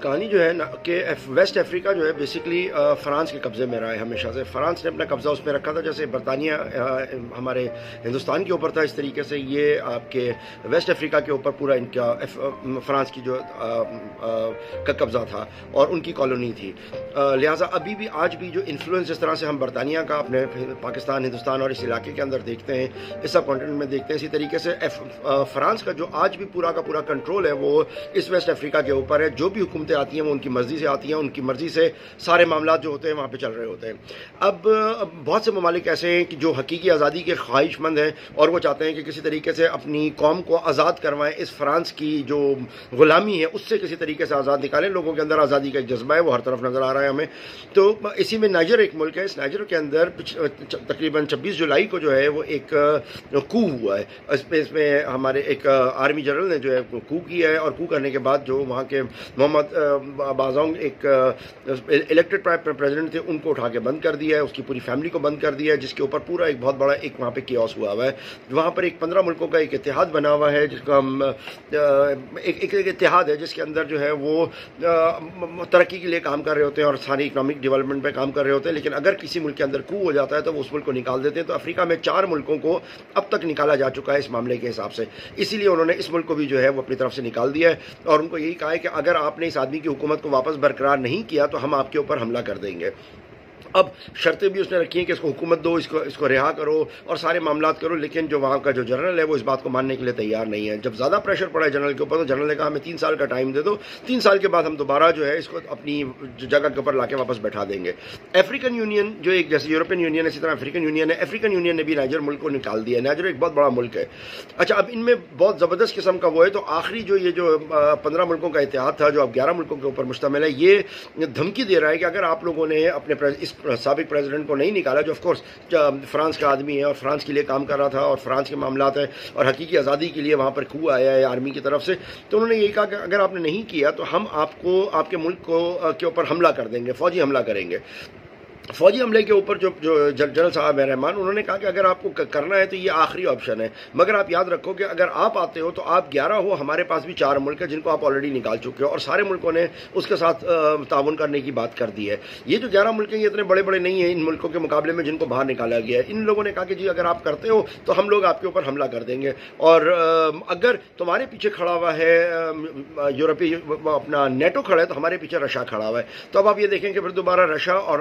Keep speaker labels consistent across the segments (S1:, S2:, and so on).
S1: کہانی جو ہے نا کہ ویسٹ افریقہ جو ہے بیسکلی فرانس کے قبضے میں رہا ہے ہمیشہ سے. فرانس نے اپنا قبضہ اس میں رکھا تھا جیسے برطانیہ ہمارے ہندوستان کے اوپر تھا. اس طریقے سے یہ آپ کے ویسٹ افریقہ کے اوپر پورا ان کا فرانس کی جو کا قبضہ تھا اور ان کی کالونی تھی. لہٰذا ابھی بھی آج بھی جو انفلوئنس جس طرح سے ہم برطانیہ کا اپنے پاکستان ہندوستان اور اس علاقے کے اندر دیکھتے ہیں, اس سب کانٹیننٹ میں دیکھتے ہیں, اسی طریقے سے فرانس کا جو آج بھی پورا کا پورا کنٹرول ہے وہ اس ویسٹ افریقہ کے اوپر ہے. جو بھی حکومتیں آتی ہیں وہ ان کی مرضی سے آتی ہیں, ان کی مرضی سے سارے معاملات جو ہوتے ہیں وہاں پہ چل رہے ہوتے ہیں. اب بہت سے ممالک ایسے ہیں کہ جو حقیقی آزادی کے خواہش مند ہیں اور وہ چاہتے ہیں کہ کسی طریقے سے اپنی قوم کو آزاد کروائیں, اس فرانس کی جو غلامی ہے اس سے کسی طریقے سے آزاد نکالیں. لوگوں کے اندر آزادی کا ایک جذبہ ہے, وہ ہر طرف نظر آ رہا ہے ہمیں. تو اسی میں نائجر ایک ملک ہے, اس نائجر کے اندر تقریباً 26 جولائی کو جو ہے وہ ایک کو ہوا ہے. اس میں ہمارے ایک آرمی جنرل نے جو ہے کو کیا ہے, اور کو کرنے کے بعد جو وہاں کے محمد بازونگ ایک الیکٹڈ پریزیڈنٹ تھے ان کو اٹھا کے بند کر دیا ہے, اس کی پوری فیملی کو بند کر دیا ہے, جس کے اوپر پورا ایک بہت بڑا ایک وہاں پہ کیوس ہوا ہے. وہاں پر ایک 15 ملکوں کا ایک اتحاد بنا ہوا ہے, جس کا ایک اتحاد ہے جس کے اندر جو ہے وہ ترقی کے لیے کام کر رہے ہوتے ہیں اور ساری اکنامک ڈیولپمنٹ پہ کام کر رہے ہوتے ہیں. لیکن اگر کسی ملک کے اندر کو ہو جاتا ہے تو وہ اس ملک کو نکال دیتے ہیں. تو افریقہ میں 4 ملکوں کو اب تک نکالا جا چکا ہے اس معاملے کے حساب سے, اسی لیے انہوں نے اس ملک کو بھی جو ہے وہ اپنی طرف سے نکال دیا ہے اور ان کو یہی کہا ہے کہ اگر آپ نے اس آدمی کی حکومت کو واپس برقرار نہیں کیا تو ہم آپ کے اوپر حملہ کر دیں گے. اب شرطیں بھی اس نے رکھی ہیں کہ اس کو حکومت دو, اس کو رہا کرو اور سارے معاملات کرو. لیکن جو وہاں کا جو جنرل ہے وہ اس بات کو ماننے کے لیے تیار نہیں ہے. جب زیادہ پریشر پڑا ہے جنرل کے اوپر تو جنرل نے کہا ہمیں 3 سال کا ٹائم دے دو, 3 سال کے بعد ہم دوبارہ جو ہے اس کو اپنی جگہ کے اوپر لا کے واپس بیٹھا دیں گے. افریقن یونین جو ایک جیسے یورپین یونین اسی طرح افریقن یونین ہے, افریقن یونین نے بھی نائجر ملک کو نکال دیا ہے. نائجر ایک بہت بڑا ملک ہے. اچھا, اب ان میں بہت زبردست قسم کا وہ ہے. تو آخری جو یہ جو 15 ملکوں کا اتحاد تھا جو اب 11 ملکوں کے اوپر مشتمل ہے, یہ دھمکی دے رہا ہے کہ اگر آپ لوگوں نے اپنے اس سابق پریزیڈنٹ کو نہیں نکالا, جو آف کورس فرانس کا آدمی ہے اور فرانس کے لیے کام کر رہا تھا اور فرانس کے معاملات ہیں اور حقیقی آزادی کے لیے وہاں پر کو آیا ہے آرمی کی طرف سے, تو انہوں نے یہی کہا کہ اگر آپ نے نہیں کیا تو ہم آپ کو آپ کے ملک کے اوپر حملہ کر دیں گے, فوجی حملہ کریں گے. فوجی حملے کے اوپر جو جنرل صاحب ہیں رحمان, انہوں نے کہا کہ اگر آپ کو کرنا ہے تو یہ آخری آپشن ہے, مگر آپ یاد رکھو کہ اگر آپ آتے ہو تو آپ 11 ہو, ہمارے پاس بھی 4 ملک ہیں جن کو آپ آلریڈی نکال چکے ہو اور سارے ملکوں نے اس کے ساتھ تعاون کرنے کی بات کر دی ہے. یہ جو 11 ملک ہیں یہ اتنے بڑے بڑے نہیں ہیں ان ملکوں کے مقابلے میں جن کو باہر نکالا گیا ہے. ان لوگوں نے کہا کہ جی اگر آپ کرتے ہو تو ہم لوگ آپ کے اوپر حملہ کر دیں گے, اور اگر تمہارے پیچھے کھڑا ہوا ہے یورپی اپنا نیٹو کھڑا ہے تو ہمارے پیچھے رشیا کھڑا ہوا ہے. تو اب آپ یہ دیکھیں کہ پھر دوبارہ رشیا اور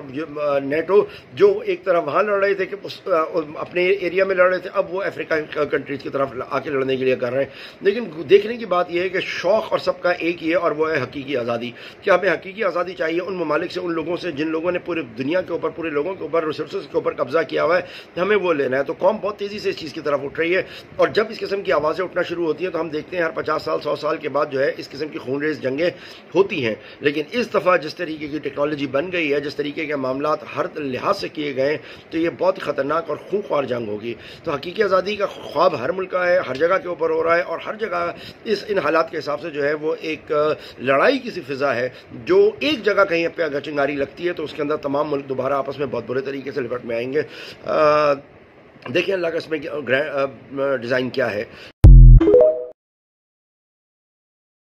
S1: نیٹو جو ایک طرف وہاں لڑ رہے تھے کہ اپنے ایریا میں لڑ رہے تھے, اب وہ افریقہ کنٹریز کی طرف آ کے لڑنے کے لیے کر رہے ہیں. لیکن دیکھنے کی بات یہ ہے کہ شوق اور سب کا ایک ہی ہے, اور وہ ہے حقیقی آزادی. کہ ہمیں حقیقی آزادی چاہیے ان ممالک سے, ان لوگوں سے جن لوگوں نے پورے دنیا کے اوپر پورے لوگوں کے اوپر ریسورسز کے اوپر قبضہ کیا ہوا ہے, ہمیں وہ لینا ہے. تو قوم بہت تیزی سے اس چیز کی طرف اٹھ رہی ہے, اور جب اس قسم کی آوازیں اٹھنا شروع ہوتی ہیں تو ہم دیکھتے ہیں ہر 50 سال 100 سال کے بعد جو ہے اس قسم کی خون ریز جنگیں ہوتی ہیں. لیکن اس دفعہ جس طریقے کی ٹیکنالوجی بن گئی ہے, جس طریقے کے معاملات ہر لحاظ سے کیے گئے, تو یہ بہت ہی خطرناک اور خونخوار جنگ ہوگی. تو حقیقی آزادی کا خواب ہر ملک کا ہے, ہر جگہ کے اوپر ہو رہا ہے, اور ہر جگہ ان حالات کے حساب سے جو ہے وہ ایک لڑائی کی سی فضا ہے. جو ایک جگہ کہیں پہ اگر چنگاری لگتی ہے تو اس کے اندر تمام ملک دوبارہ آپس میں بہت برے طریقے سے لپٹ میں آئیں گے. دیکھیں اللہ کا اس میں ڈیزائن کیا ہے.